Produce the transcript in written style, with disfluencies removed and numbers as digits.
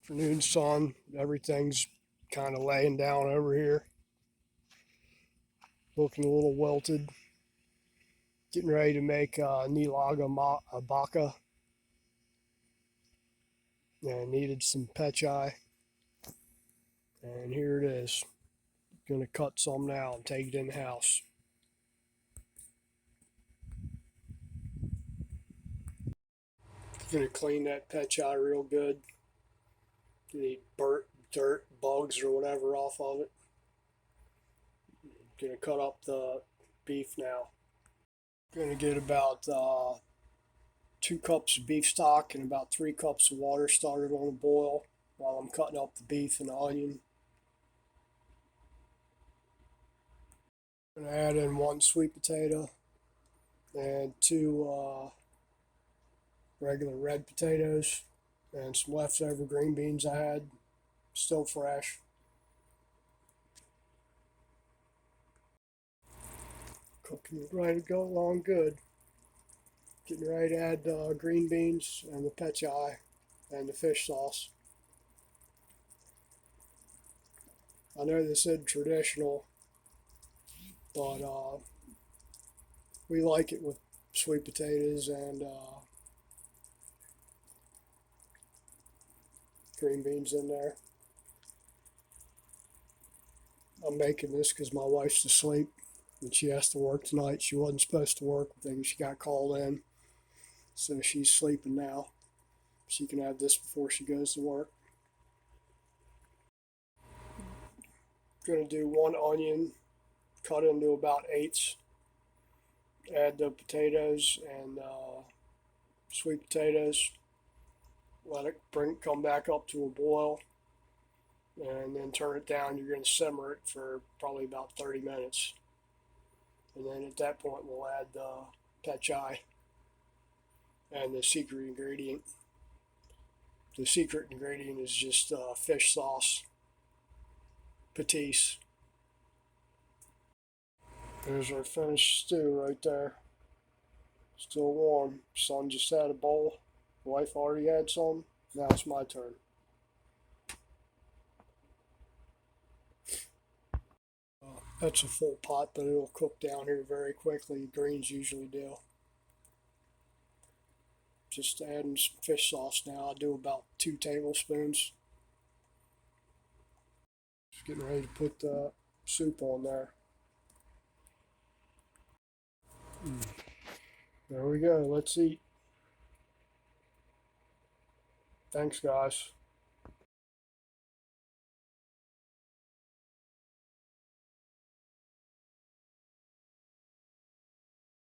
Afternoon sun. Everything's kind of laying down over here, looking a little wilted. Getting ready to make Nilaga Baka, and needed some Pechay. And here it is. Gonna cut some now and take it in the house. Gonna clean that Pechay real good. Get any burnt dirt, bugs, or whatever off of it. Gonna cut up the beef now. Gonna get about 2 cups of beef stock and about 3 cups of water started on a boil while I'm cutting up the beef and the onion. I'm gonna add in 1 sweet potato and 2 regular red potatoes and some leftover green beans I had, still fresh. Cooking ready to go along good. Getting ready to add the green beans and the pechay and the fish sauce. I know this isn't traditional, but we like it with sweet potatoes and green beans in there. I'm making this because my wife's asleep and she has to work tonight. She wasn't supposed to work. I think she got called in, so she's sleeping now. She can have this before she goes to work. Gonna do 1 onion cut into about eighths. Add the potatoes and sweet potatoes. Let it come back up to a boil, and then turn it down. You're going to simmer it for probably about 30 minutes. And then at that point, we'll add the pechay and the secret ingredient. The secret ingredient is just fish sauce, patisse. There's our finished stew right there. Still warm. Son just had a bowl. Wife already had some. Now it's my turn. That's a full pot, but it'll cook down here very quickly. Greens usually do. Just adding some fish sauce now. I'll do about 2 tablespoons. Just getting ready to put the soup on there. There we go. Let's eat. Thanks, guys.